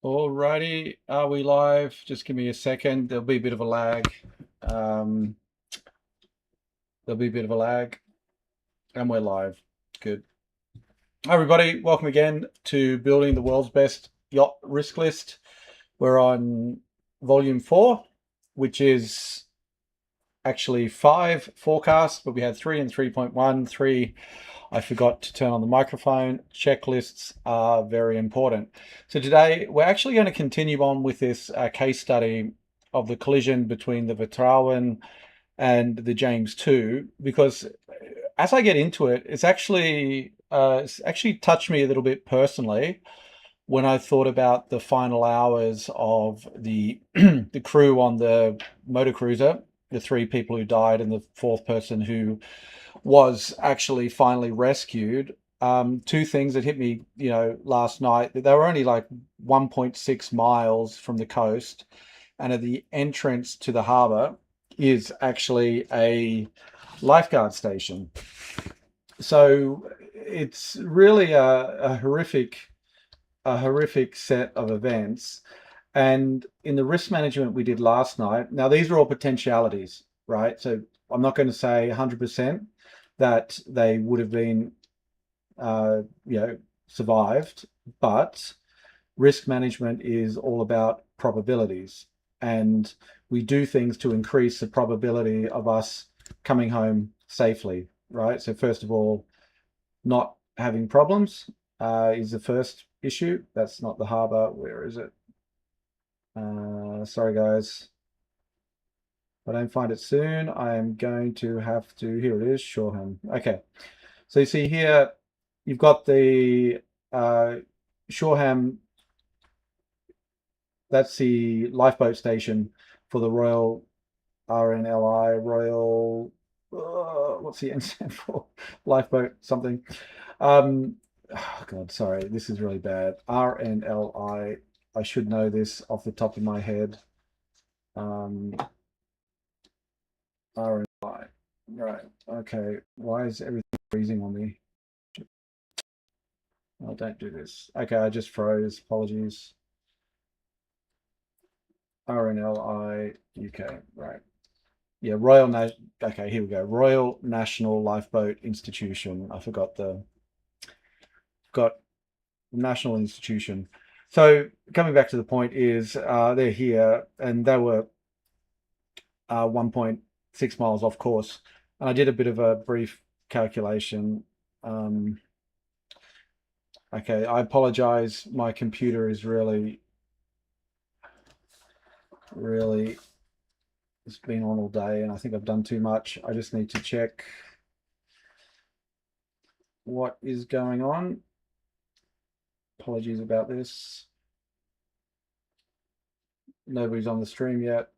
Alrighty, are we live? Just give me a second. There'll be a bit of a lag. Um, there'll be a bit of a lag, and we're live. Good. Hi, everybody. Welcome again to Building the World's Best Yacht Risk List. We're on volume 4, which is actually 5 forecasts, but we had 3 and 3.1. 3, I forgot to turn on the microphone. Checklists are very important. So today we're actually going to continue on with this case study of the collision between the Vertrauen and the James II, because as I get into it, it's actually touched me a little bit personally when I thought about the final hours of the the crew on the motor cruiser, the 3 people who died and the 4th person who was actually finally rescued. 2 things that hit me, last night. They were only like 1.6 miles from the coast, and at the entrance to the harbour is actually a lifeguard station. So it's really a horrific set of events. And in the risk management we did last night, now these are all potentialities, right? So I'm not going to say 100% that they would have been, survived, but risk management is all about probabilities. And we do things to increase the probability of us coming home safely, right? So first of all, not having problems is the first issue. That's not the harbour. Where is it? Sorry, guys. If I don't find it soon, I am going to have to, here it is, Shoreham. Okay. So you see here, you've got the Shoreham, that's the lifeboat station for the Royal RNLI, Royal, what's the N stand for? Lifeboat something. Oh God, sorry, this is really bad. RNLI, I should know this off the top of my head. RNLI, right, okay. Why is everything freezing on me? Oh, don't do this. Okay, I just froze, apologies. RNLI UK, right. Yeah, okay, here we go. Royal National Lifeboat Institution. I forgot got National Institution. So coming back to the point is they're here and they were 1.6 miles off course. And I did a bit of a brief calculation. Okay, I apologize. My computer is really, it's been on all day and I think I've done too much. I just need to check what is going on. Apologies about this. Nobody's on the stream yet,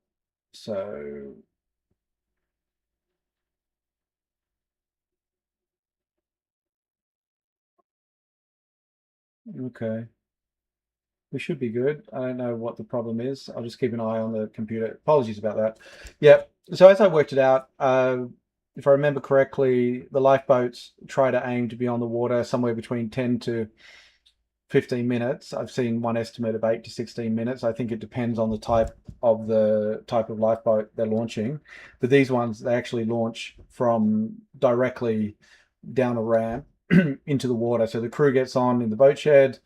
so okay. We should be good. I don't know what the problem is. I'll just keep an eye on the computer. Apologies about that. Yeah. So as I worked it out, if I remember correctly, the lifeboats try to aim to be on the water somewhere between 10 to 15 minutes. I've seen one estimate of 8 to 16 minutes. I think it depends on the type of lifeboat they're launching. But these ones, they actually launch from directly down a ramp into the water. So the crew gets on in the boat shed,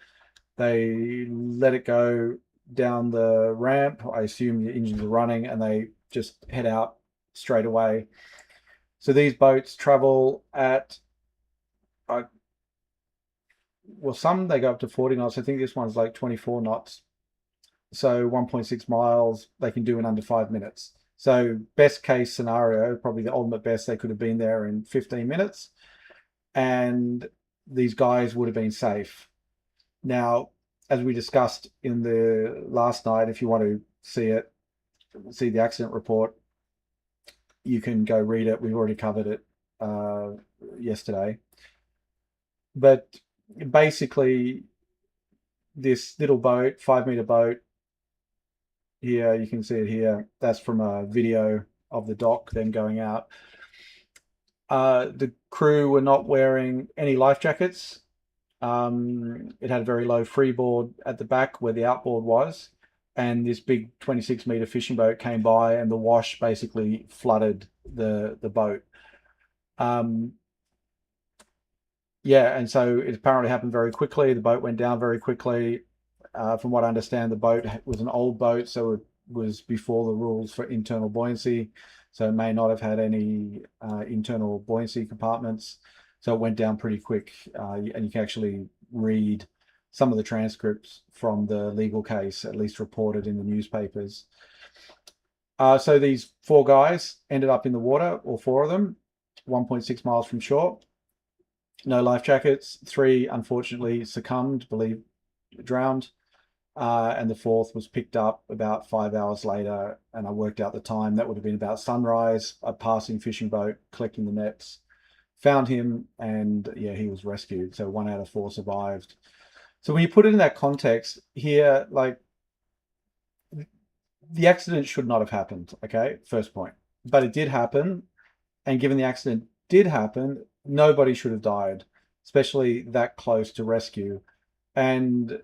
they let it go down the ramp. I assume the engines are running and they just head out straight away. So these boats travel at, well, some they go up to 40 knots. I think this one's like 24 knots. So 1.6 miles they can do in under 5 minutes. So best case scenario, probably the ultimate best, they could have been there in 15 minutes and these guys would have been safe. Now, as we discussed in the last night, if you want to see the accident report, you can go read it. We've already covered it yesterday. But basically, this little boat, 5-meter boat, here, you can see it here. That's from a video of the dock, them going out. The crew were not wearing any life jackets. It had a very low freeboard at the back where the outboard was, and this big 26-meter fishing boat came by, and the wash basically flooded the boat. Um, yeah, and so it apparently happened very quickly. The boat went down very quickly. From what I understand, the boat was an old boat, so it was before the rules for internal buoyancy, so it may not have had any internal buoyancy compartments. So it went down pretty quick, and you can actually read some of the transcripts from the legal case, at least reported in the newspapers. So these four guys ended up in the water, all four of them, 1.6 miles from shore. No life jackets. Three unfortunately succumbed, drowned. And the fourth was picked up about 5 hours later, and I worked out the time. That would have been about sunrise. A passing fishing boat collecting the nets found him, and yeah, he was rescued. So 1 out of 4 survived. So when you put it in that context here, like, the accident should not have happened. Okay, first point, but it did happen, and given the accident did happen, nobody should have died, especially that close to rescue. And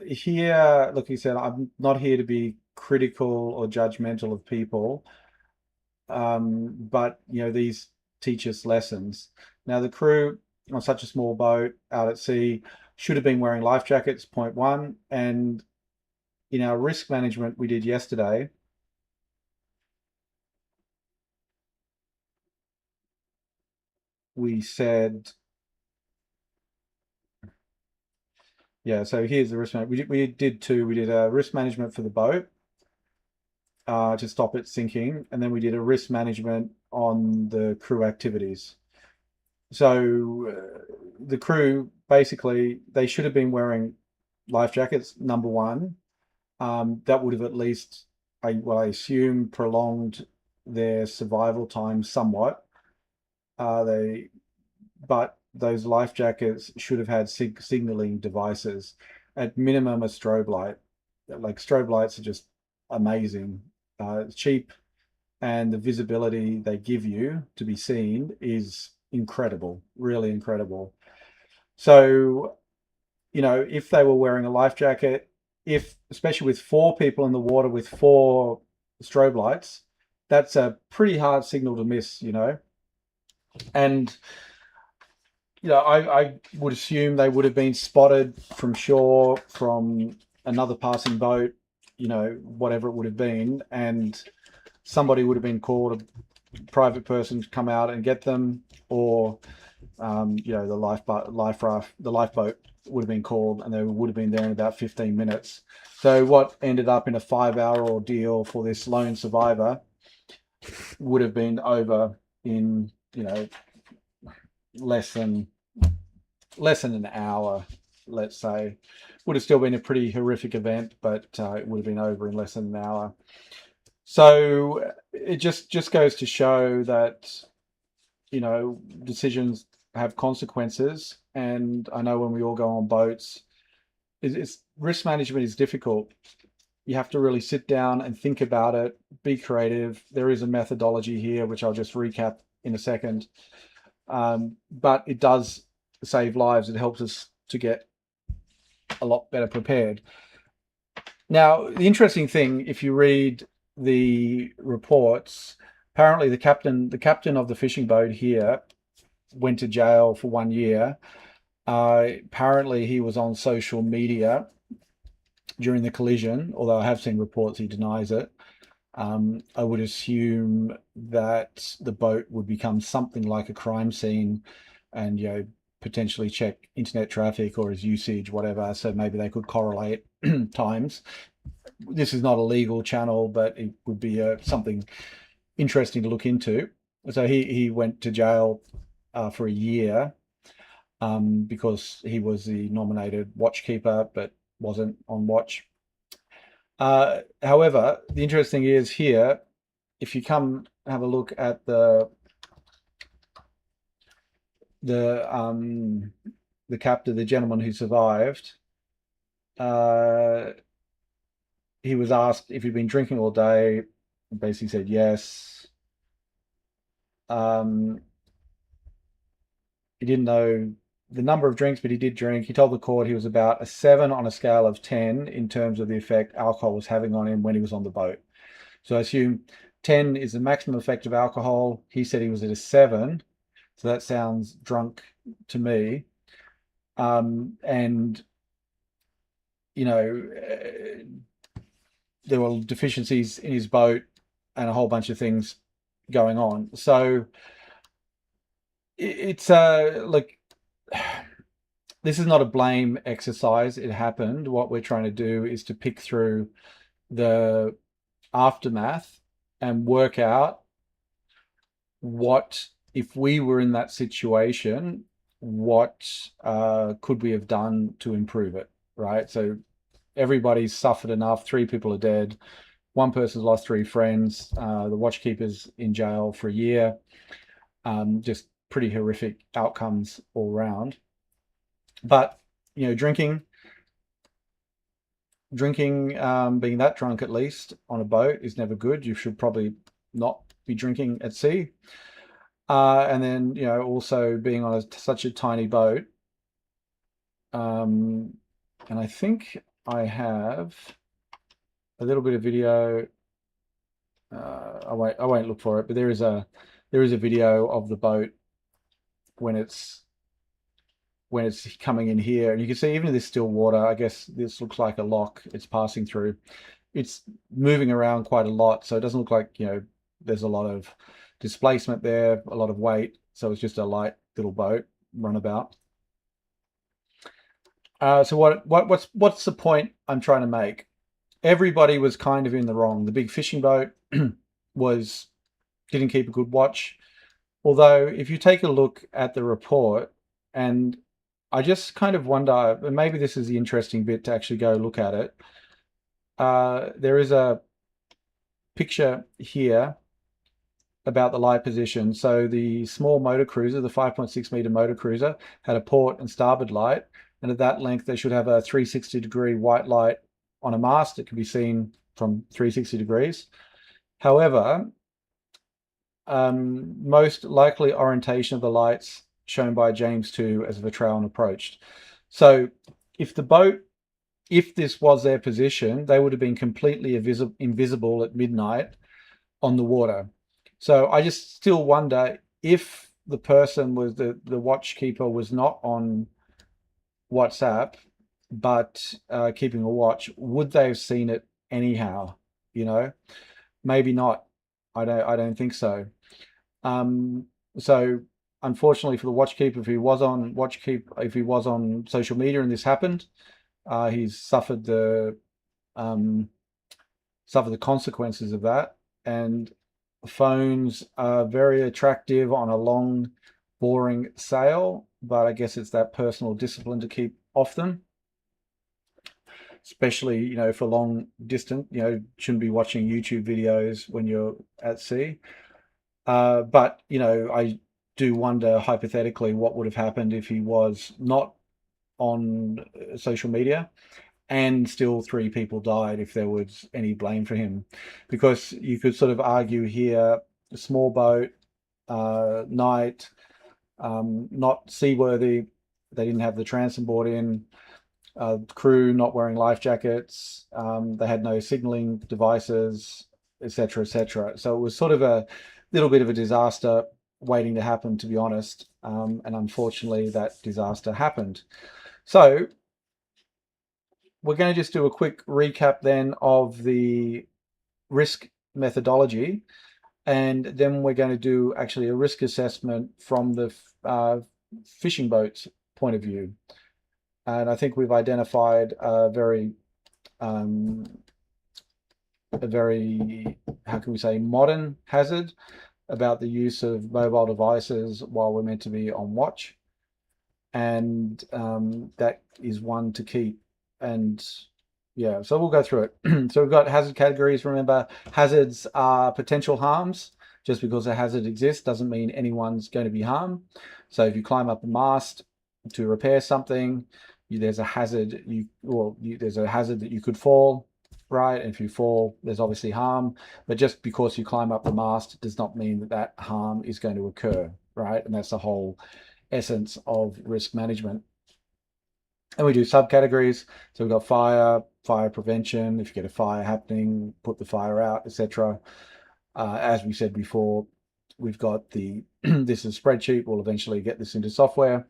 here, like you said, I'm not here to be critical or judgmental of people, but these teach us lessons. Now, the crew on such a small boat out at sea should have been wearing life jackets, point one. And in our risk management we did yesterday, we said, yeah, so here's the risk management. We did two. We did a risk management for the boat to stop it sinking, and then we did a risk management on the crew activities. So the crew, basically, they should have been wearing life jackets, number one. That would have at least, I assume, prolonged their survival time somewhat. They, but those life jackets should have had signaling devices, at minimum a strobe light. Like, strobe lights are just amazing, cheap, and the visibility they give you to be seen is incredible, really incredible. So, if they were wearing a life jacket, if especially with four people in the water with four strobe lights, that's a pretty hard signal to miss. And I would assume they would have been spotted from shore from another passing boat, whatever it would have been, and somebody would have been called, a private person, to come out and get them, or the lifeboat would have been called, and they would have been there in about 15 minutes. So what ended up in a 5-hour ordeal for this lone survivor would have been over in less than an hour, let's say. Would have still been a pretty horrific event, but it would have been over in less than an hour. So it just goes to show that decisions have consequences. And I know when we all go on boats, it's risk management is difficult. You have to really sit down and think about it, be creative. There is a methodology here, which I'll just recap in a second. But it does save lives. It helps us to get a lot better prepared. Now, the interesting thing, if you read the reports, apparently the captain of the fishing boat here went to jail for 1 year. Apparently he was on social media during the collision, although I have seen reports he denies it. I would assume that the boat would become something like a crime scene, and potentially check internet traffic or his usage, whatever. So maybe they could correlate times. This is not a legal channel, but it would be something interesting to look into. So he went to jail for 1 year because he was the nominated watchkeeper but wasn't on watch. However, the interesting is here, if you come have a look at the captain, the gentleman who survived, he was asked if he'd been drinking all day, and basically said yes. He didn't know the number of drinks, but he did drink. He told the court he was about a 7 on a scale of 10 in terms of the effect alcohol was having on him when he was on the boat. So I assume 10 is the maximum effect of alcohol. He said he was at a 7. So that sounds drunk to me. And, you know, there were deficiencies in his boat and a whole bunch of things going on. So it's like, this is not a blame exercise. It happened. What we're trying to do is to pick through the aftermath and work out what, if we were in that situation, what could we have done to improve it, right? So everybody's suffered enough. 3 people are dead. One person's lost 3 friends. The watchkeeper's in jail for a year. Just pretty horrific outcomes all around. But, you know, drinking, being that drunk at least on a boat is never good. You should probably not be drinking at sea. And then, you know, also being on such a tiny boat. And I think I have a little bit of video. I won't look for it, but there is a video of the boat when it's coming in here, and you can see even in this still water, I guess this looks like a lock it's passing through. It's moving around quite a lot, so it doesn't look like, you know, there's a lot of displacement there, a lot of weight. So it's just a light little boat runabout. So what's the point I'm trying to make? Everybody was kind of in the wrong. The big fishing boat didn't keep a good watch. Although if you take a look at the report, and I just kind of wonder, and maybe this is the interesting bit to actually go look at it. There is a picture here about the light position. So the small motor cruiser, the 5.6 meter motor cruiser, had a port and starboard light. And at that length, they should have a 360-degree white light on a mast that can be seen from 360 degrees. However, most likely orientation of the lights shown by James 2 as the Vertrauen approached. So if this was their position, they would have been completely invisible at midnight on the water. So I just still wonder if the person was the watchkeeper was not on WhatsApp, but keeping a watch, would they have seen it anyhow? You know, maybe not. I don't think so. So unfortunately for the watchkeeper, if he was on social media and this happened, he's suffered the consequences of that. And phones are very attractive on a long, boring sail, but I guess it's that personal discipline to keep off them, especially, you know, for long distance. You know, shouldn't be watching YouTube videos when you're at sea. But, you know, I do wonder hypothetically what would have happened if he was not on social media and still 3 people died, if there was any blame for him. Because you could sort of argue here, a small boat, night, not seaworthy, they didn't have the transom board in, crew not wearing life jackets, they had no signaling devices, etc., etc. So it was sort of a little bit of a disaster waiting to happen, to be honest. And unfortunately, that disaster happened. So we're going to just do a quick recap then of the risk methodology, and then we're going to do actually a risk assessment from the fishing boat's point of view. And I think we've identified a very, how can we say, modern hazard about the use of mobile devices while we're meant to be on watch. And that is one to keep. And yeah, so we'll go through it. So we've got hazard categories. Remember, hazards are potential harms. Just because a hazard exists doesn't mean anyone's going to be harmed. So if you climb up a mast to repair something, there's a hazard. There's a hazard that you could fall, right? And if you fall, there's obviously harm. But just because you climb up the mast does not mean that harm is going to occur, right? And that's the whole essence of risk management. And we do subcategories. So we've got fire prevention. If you get a fire happening, put the fire out, etc. As we said before, we've got the this is a spreadsheet. We'll eventually get this into software.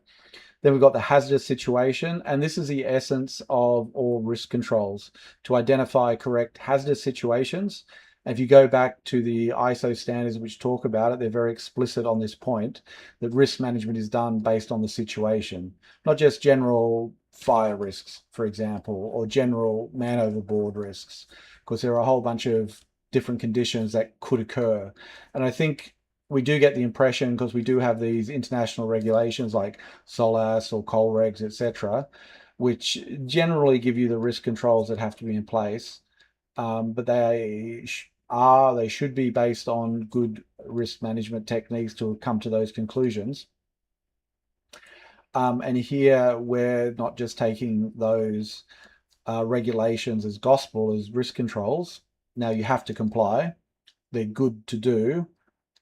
Then we've got the hazardous situation, and this is the essence of all risk controls, to identify correct hazardous situations. If you go back to the ISO standards which talk about it, they're very explicit on this point, that risk management is done based on the situation, not just general fire risks, for example, or general man overboard risks, because there are a whole bunch of different conditions that could occur. And I think we do get the impression, because we do have these international regulations like SOLAS or COLREGs, etc., which generally give you the risk controls that have to be in place. But they should be based on good risk management techniques to come to those conclusions. And here we're not just taking those regulations as gospel, as risk controls. Now you have to comply. They're good to do.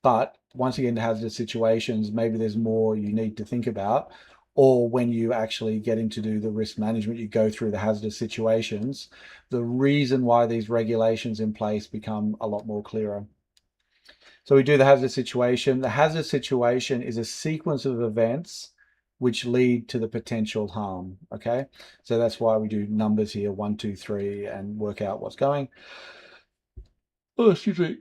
But once you get into hazardous situations, maybe there's more you need to think about. Or when you actually get into do the risk management, you go through the hazardous situations, the reason why these regulations in place become a lot more clearer. So we do the hazardous situation. The hazardous situation is a sequence of events which lead to the potential harm. Okay, so that's why we do numbers here, 1, 2, 3, and work out what's going. Oh, excuse me.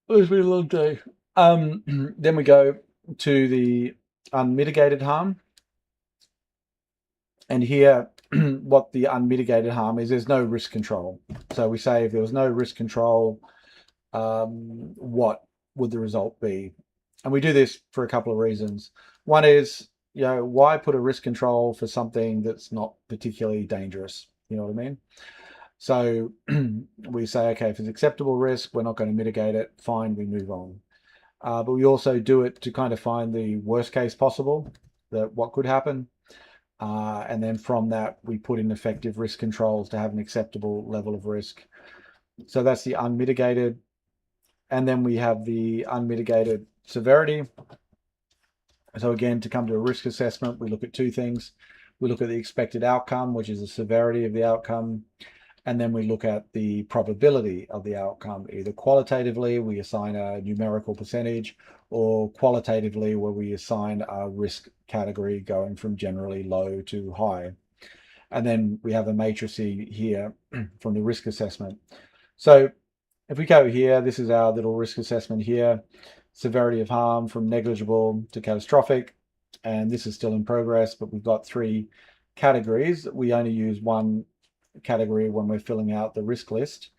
It's been a long day. Then we go to the unmitigated harm. And here, what the unmitigated harm is, there's no risk control. So we say if there was no risk control, what would the result be? And we do this for a couple of reasons. One is, why put a risk control for something that's not particularly dangerous? You know what I mean? So we say, okay, if it's acceptable risk, we're not going to mitigate it. Fine, we move on. But we also do it to kind of find the worst case possible, that what could happen. And then from that, we put in effective risk controls to have an acceptable level of risk. So that's the unmitigated. And then we have the unmitigated severity. So again, to come to a risk assessment, we look at two things. We look at the expected outcome, which is the severity of the outcome. And then we look at the probability of the outcome, either qualitatively, we assign a numerical percentage, or qualitatively, where we assign a risk category going from generally low to high. And then we have a matrix here from the risk assessment. So if we go here, this is our little risk assessment here. Severity of harm from negligible to catastrophic. And this is still in progress, but we've got 3 categories. We only use one category when we're filling out the risk list,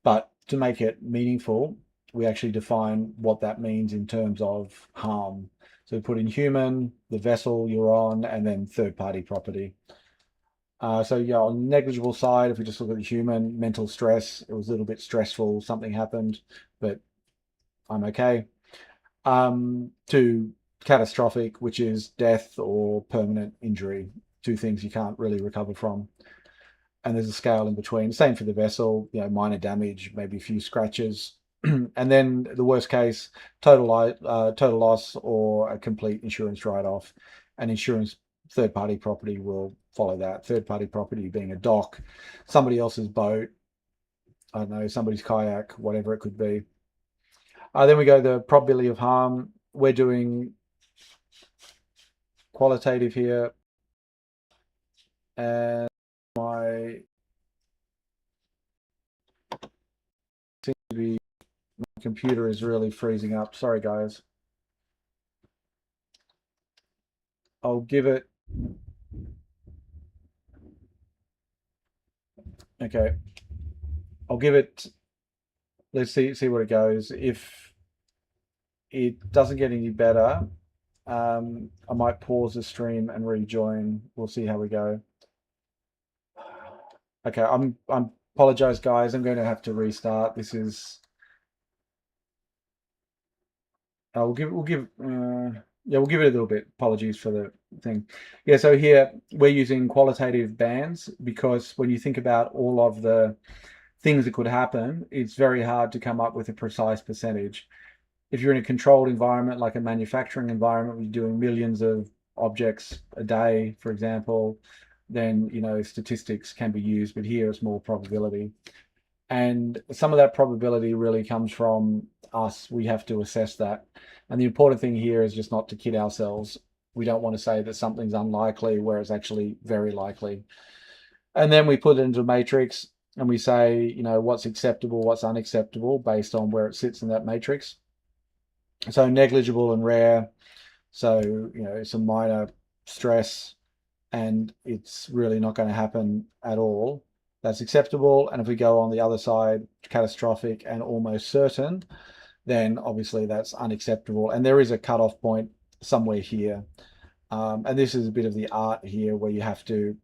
but to make it meaningful, we actually define what that means in terms of harm. So we put in human, the vessel you're on, and then third-party property. So yeah, on the negligible side, if we just look at the human, mental stress, it was a little bit stressful, something happened, but I'm okay. To catastrophic, which is death or permanent injury, 2 things you can't really recover from. And there's a scale in between. Same for the vessel, minor damage, maybe a few scratches. And then the worst case, total loss or a complete insurance write-off. And insurance third-party property will follow that. Third-party property being a dock, somebody else's boat, I don't know, somebody's kayak, whatever it could be. Then we go the probability of harm. We're doing qualitative here. And my seems to be my computer is really freezing up. Sorry, guys. I'll give it. Okay. I'll give it. Let's see where it goes. If it doesn't get any better, I might pause the stream and rejoin. We'll see how we go. Okay, I'm apologize, guys. I'm going to have to restart. This is. We'll give we'll give it a little bit. Apologies for the thing. Yeah, so here we're using qualitative bands because when you think about all of the things that could happen, it's very hard to come up with a precise percentage. If you're in a controlled environment like a manufacturing environment, we're doing millions of objects a day, for example, then statistics can be used, but here it's more probability. And some of that probability really comes from us. We have to assess that. And the important thing here is just not to kid ourselves. We don't want to say that something's unlikely where it's actually very likely. And then we put it into a matrix and we say, what's acceptable, what's unacceptable based on where it sits in that matrix. So negligible and rare. So, some minor stress and it's really not going to happen at all. That's acceptable. And if we go on the other side, catastrophic and almost certain, then obviously that's unacceptable. And there is a cutoff point somewhere here. And this is a bit of the art here where you have to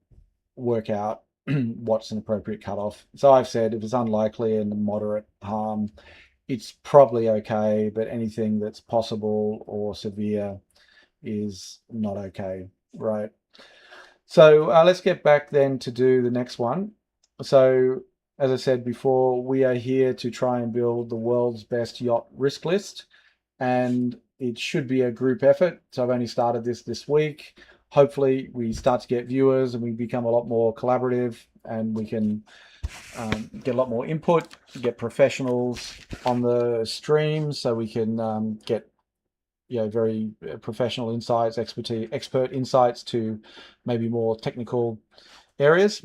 work out what's an appropriate cutoff. So I've said if it's unlikely and moderate harm, it's probably okay, but anything that's possible or severe is not okay, right? So let's get back then to do the next one. So as I said before, we are here to try and build the world's best yacht risk list, and it should be a group effort. So I've only started this week. Hopefully we start to get viewers and we become a lot more collaborative and we can get a lot more input, get professionals on the stream so we can get very professional insights, expert insights to maybe more technical areas.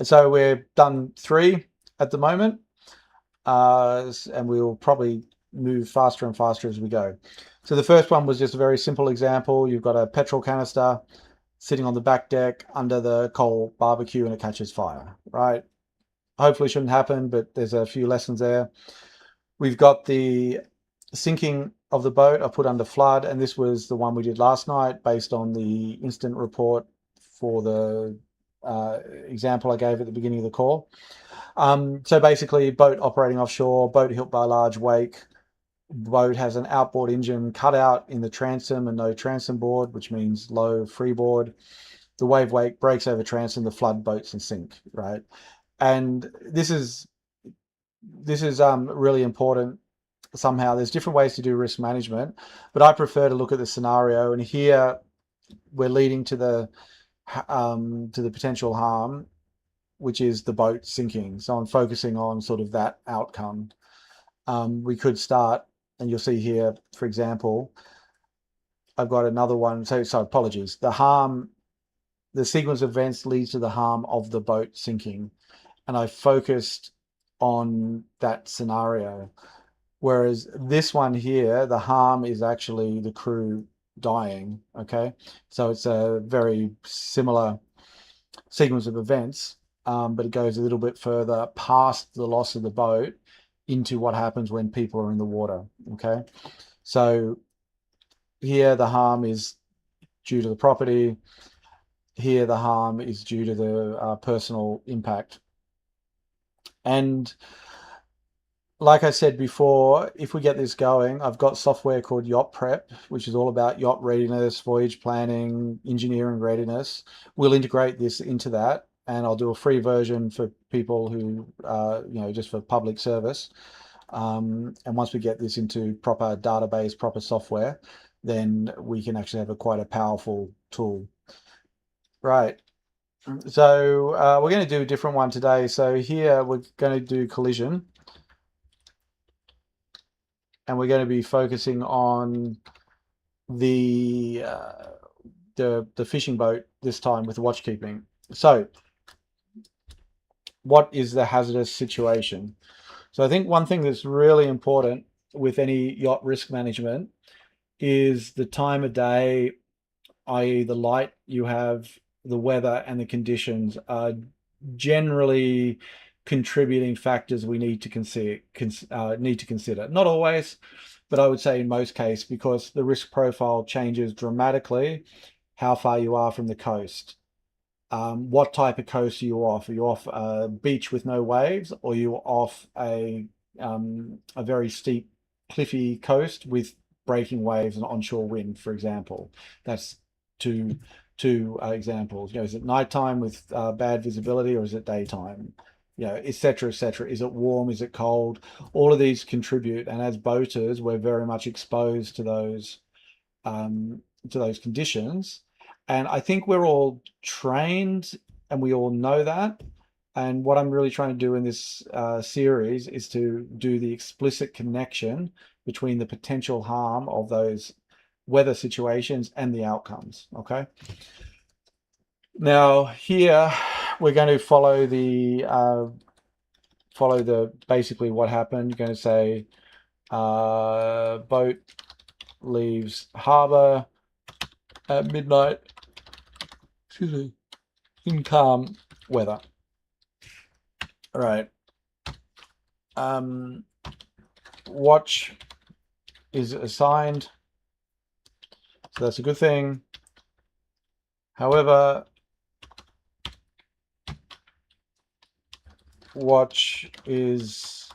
So we're done 3 at the moment, and we'll probably move faster and faster as we go. So the first one was just a very simple example. You've got a petrol canister sitting on the back deck under the coal barbecue and it catches fire, right? Hopefully shouldn't happen, but there's a few lessons there. We've got the sinking of the boat I put under flood, and this was the one we did last night based on the incident report for the example I gave at the beginning of the call. So basically, boat operating offshore, boat hit by a large wake, boat has an outboard engine cut out in the transom and no transom board, which means low freeboard. The wave wake breaks over transom, the flood boats and sink, right? And this is really important. Somehow there's different ways to do risk management, but I prefer to look at the scenario, and here we're leading to the potential harm, which is the boat sinking. So I'm focusing on sort of that outcome. We could start, and you'll see here, for example, I've got another one. So apologies. The sequence of events leads to the harm of the boat sinking, and I focused on that scenario. Whereas this one here, the harm is actually the crew dying, okay? So it's a very similar sequence of events, but it goes a little bit further past the loss of the boat into what happens when people are in the water, okay? So here the harm is due to the property. Here the harm is due to the personal impact. And like I said before, if we get this going, I've got software called Yacht Prep, which is all about yacht readiness, voyage planning, engineering readiness. We'll integrate this into that, and I'll do a free version for people who, just for public service. And once we get this into proper database, proper software, then we can actually have quite a powerful tool. Right. So we're going to do a different one today. So here we're going to do collision. And we're going to be focusing on the fishing boat this time with the watch keeping. So what is the hazardous situation? So I think one thing that's really important with any yacht risk management is the time of day, i.e. the light you have, the weather and the conditions are generally contributing factors we need to consider. Not always, but I would say in most cases, because the risk profile changes dramatically how far you are from the coast. What type of coast are you off? Are you off a beach with no waves, or are you off a very steep, cliffy coast with breaking waves and onshore wind, for example? That's two examples. Is it nighttime with bad visibility, or is it daytime? Et cetera, et cetera. Is it warm? Is it cold? All of these contribute, and as boaters, we're very much exposed to those to those conditions. And I think we're all trained and we all know that. And what I'm really trying to do in this series is to do the explicit connection between the potential harm of those weather situations and the outcomes. Okay. Now here we're going to follow the basically what happened. You're going to say boat leaves harbor at midnight. Excuse me. In calm weather. All right. Watch is assigned, so that's a good thing. However, watch is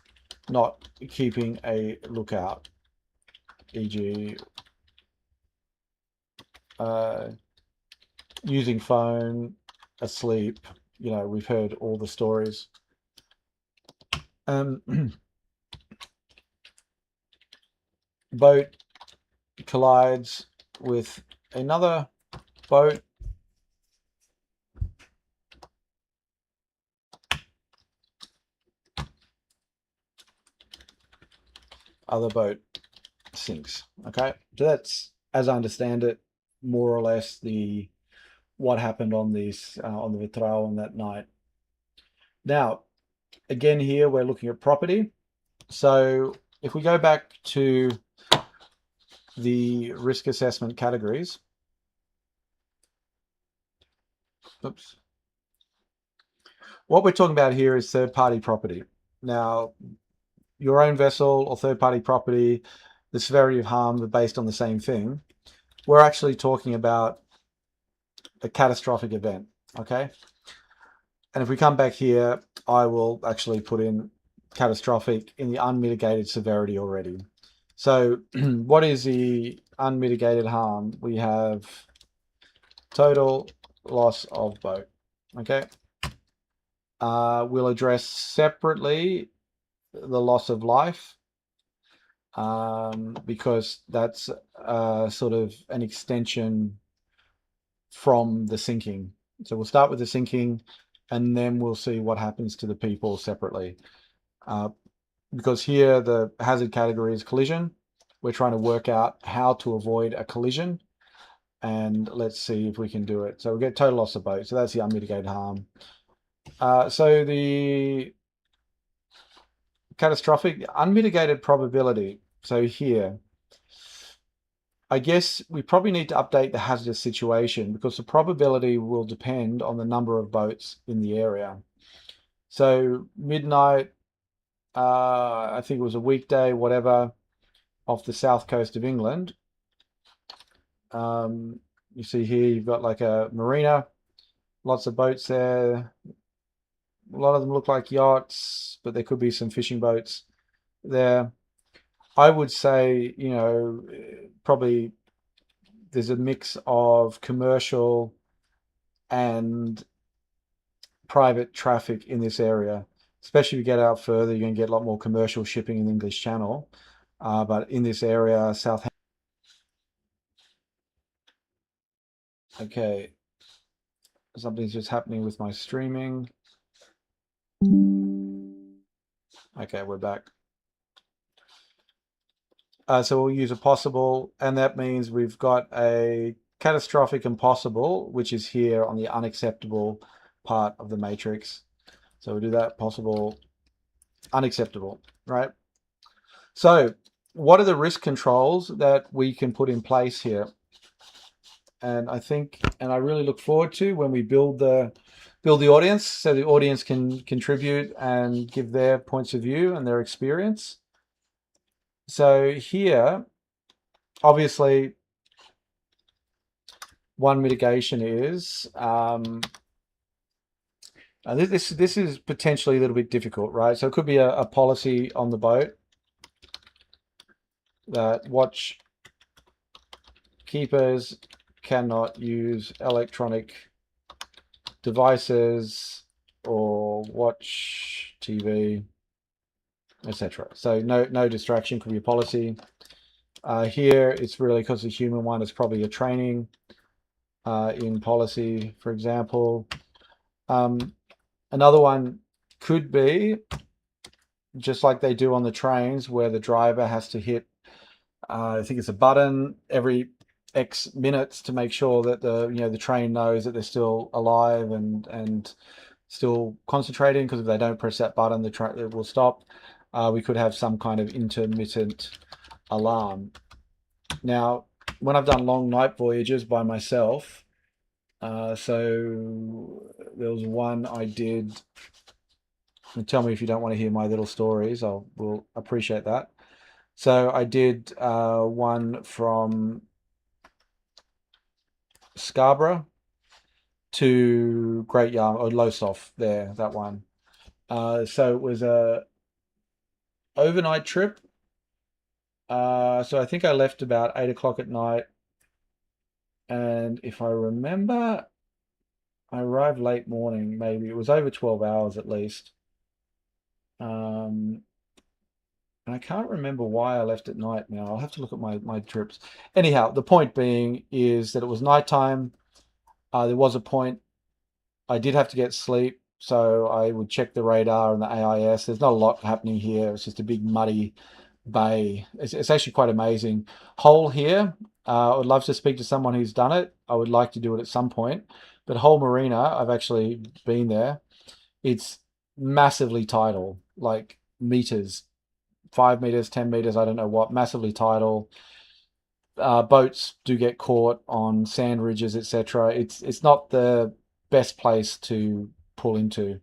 not keeping a lookout, e.g. Using phone, asleep. You know, we've heard all the stories. Boat collides with another boat. Other boat sinks. Okay, so that's, as I understand it, more or less the what happened on these on the Vitral on that night. Now, again, here we're looking at property. So if we go back to the risk assessment categories, oops, what we're talking about here is third-party property. Now, your own vessel or third-party property, the severity of harm are based on the same thing. We're actually talking about a catastrophic event, okay? And if we come back here, I will actually put in catastrophic in the unmitigated severity already. So what is the unmitigated harm? We have total loss of boat, okay? We'll address separately the loss of life because that's sort of an extension from the sinking. So we'll start with the sinking and then we'll see what happens to the people separately. Because here the hazard category is collision. We're trying to work out how to avoid a collision, and let's see if we can do it. So we get total loss of boat. So that's the unmitigated harm. So the catastrophic, unmitigated probability. So here, I guess we probably need to update the hazardous situation because the probability will depend on the number of boats in the area. So midnight, I think it was a weekday, whatever, off the south coast of England. You see here, you've got like a marina, lots of boats there. A lot of them look like yachts, but there could be some fishing boats there. I would say, you know, probably there's a mix of commercial and private traffic in this area. Especially if you get out further, you're going to get a lot more commercial shipping in the English Channel. But in this area, okay, something's just happening with my streaming. Okay, we're back. So we'll use a possible, and that means we've got a catastrophic and possible, which is here on the unacceptable part of the matrix. So we'll do that, possible, unacceptable, right? So what are the risk controls that we can put in place here? And I think, and I really look forward to when we build the audience, so the audience can contribute and give their points of view and their experience. So here, obviously, one mitigation is this is potentially a little bit difficult, right? So it could be a policy on the boat that watch keepers cannot use electronic devices or watch TV, etc. So no distraction could be a policy. Here, it's really because the human one is probably a training in policy, for example. Another one could be just like they do on the trains, where the driver has to hit, I think it's a button every X minutes to make sure that the train knows that they're still alive and still concentrating. Because if they don't press that button, the train it will stop. We could have some kind of intermittent alarm. Now, when I've done long night voyages by myself, so there was one I did. And tell me if you don't want to hear my little stories. Will appreciate that. So I did one from Scarborough to Great Yarm or Lowestoft there, that one. So it was a overnight trip. So I think I left about 8 o'clock at night. And if I remember, I arrived late morning, maybe. It was over 12 hours at least. And I can't remember why I left at night now. I'll have to look at my trips. Anyhow, the point being is that it was nighttime. There was a point I did have to get sleep, so I would check the radar and the AIS. There's not a lot happening here. It's just a big muddy bay. It's actually quite amazing. Hull here, I would love to speak to someone who's done it. I would like to do it at some point. But Hull Marina, I've actually been there. It's massively tidal, like meters, 5 meters, 10 meters, I don't know what, massively tidal. Boats do get caught on sand ridges, etc. It's not the best place to pull into.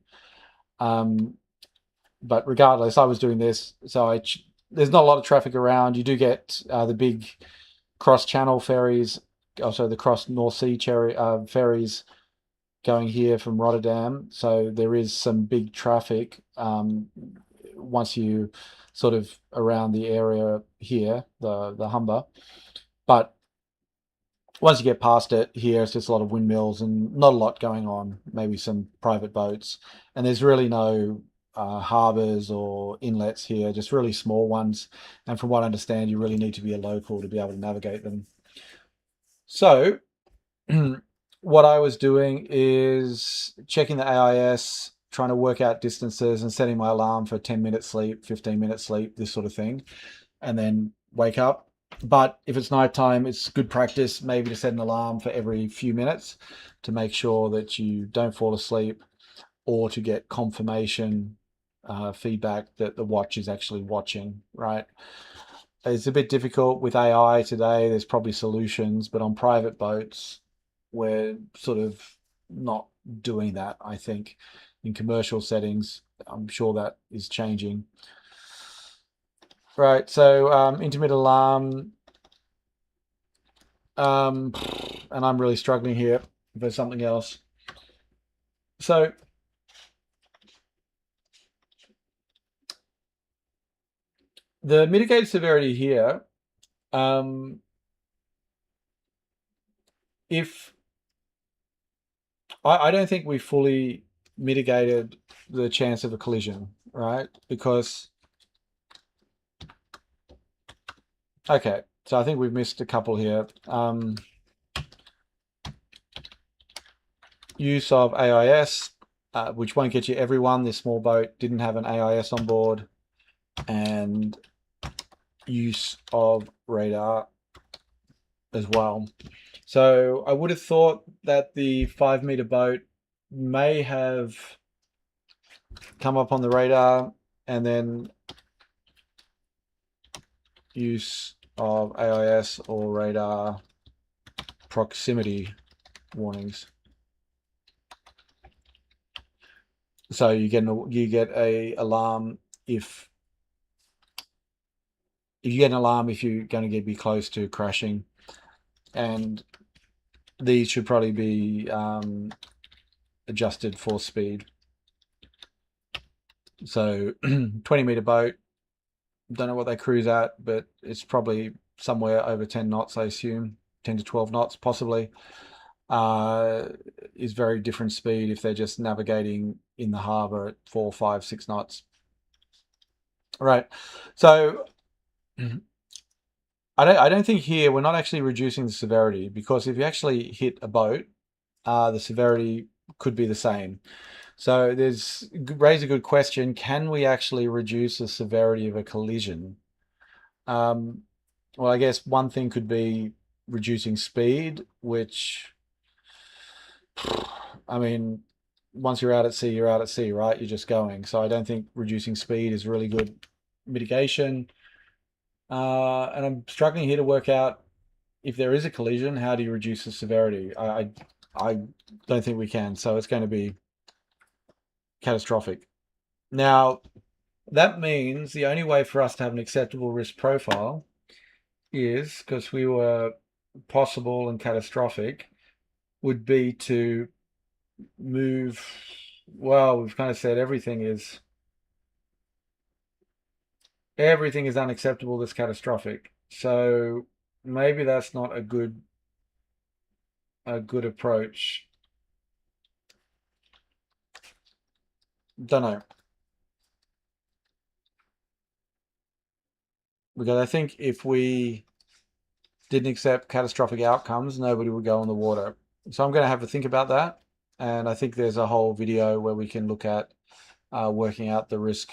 Um, but regardless, I was doing this, so there's not a lot of traffic around. You do get the big cross-channel ferries, also the cross North Sea ferries going here from Rotterdam. So there is some big traffic once you sort of around the area here, the Humber. But once you get past it, here it's just a lot of windmills and not a lot going on. Maybe some private boats, and there's really no harbours or inlets here, just really small ones. And from what I understand, you really need to be a local to be able to navigate them. So, what I was doing is checking the AIS, trying to work out distances, and setting my alarm for 10 minutes sleep, 15 minutes sleep, this sort of thing, and then wake up. But if it's nighttime, it's good practice maybe to set an alarm for every few minutes to make sure that you don't fall asleep, or to get confirmation feedback that the watch is actually watching, right? It's a bit difficult with AI today. There's probably solutions, but on private boats, we're sort of not doing that, I think. In commercial settings, I'm sure that is changing. Right, so intermittent alarm, and I'm really struggling here for something else. So the mitigated severity here, if I don't think we fully mitigated the chance of a collision, right? Because, okay, so I think we've missed a couple here. Use of AIS, which won't get you everyone. This small boat didn't have an AIS on board. And use of radar as well. So I would have thought that the 5 meter boat may have come up on the radar, and then use of AIS or radar proximity warnings. So you get a alarm if you get an alarm if you're going to be close to crashing, and these should probably be adjusted for speed. So 20-meter boat, don't know what they cruise at, but it's probably somewhere over 10 knots, I assume, 10 to 12 knots possibly. Is very different speed if they're just navigating in the harbour at 4, 5, 6 knots. Right. So I don't think here we're not actually reducing the severity, because if you actually hit a boat, the severity could be the same. So there's raise a good question. Can we actually reduce the severity of a collision? Um, well, I guess one thing could be reducing speed, which, I mean, once you're out at sea, you're out at sea, right? You're just going. So I don't think reducing speed is really good mitigation. And I'm struggling here to work out, if there is a collision, how do you reduce the severity? I don't think we can. So it's going to be catastrophic. Now, that means the only way for us to have an acceptable risk profile is, because we were possible and catastrophic, would be to move. Well, we've kind of said everything is unacceptable that's catastrophic. So maybe that's not a good approach. Don't know. Because I think if we didn't accept catastrophic outcomes, nobody would go on the water. So I'm going to have to think about that. And I think there's a whole video where we can look at working out the risk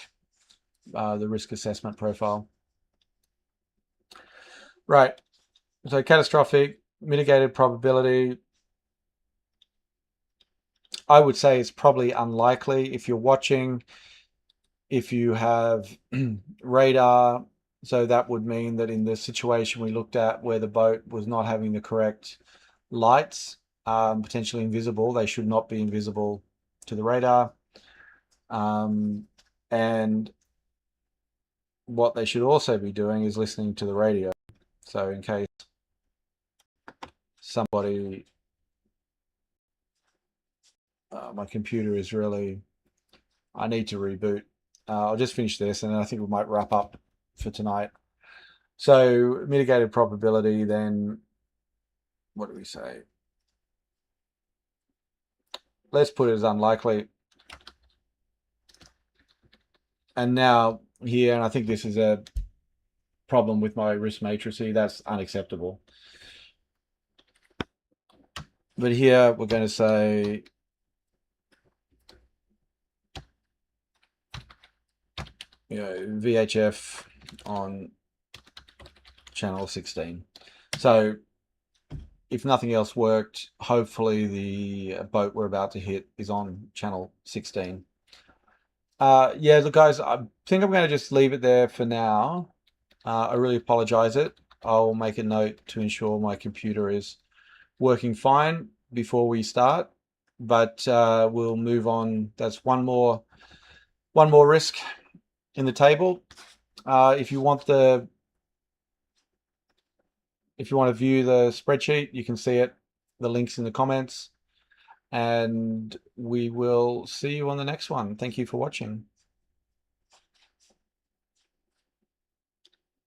assessment profile. Right. So catastrophic, mitigated probability. I would say it's probably unlikely. If you're watching, if you have radar, so that would mean that in the situation we looked at where the boat was not having the correct lights, potentially invisible, they should not be invisible to the radar. And what they should also be doing is listening to the radio. So in case somebody, my computer is really, I need to reboot. I'll just finish this and then I think we might wrap up for tonight. So mitigated probability, then what do we say? Let's put it as unlikely. And now here, and I think this is a problem with my risk matrices, that's unacceptable. But here we're going to say VHF on channel 16. So if nothing else worked, hopefully the boat we're about to hit is on channel 16. Yeah, look, guys, I think I'm going to just leave it there for now. I really apologize it. I'll make a note to ensure my computer is working fine before we start, but we'll move on. That's one more risk in the table. If you want to view the spreadsheet, you can see it. The link's in the comments, and we will see you on the next one. Thank you for watching.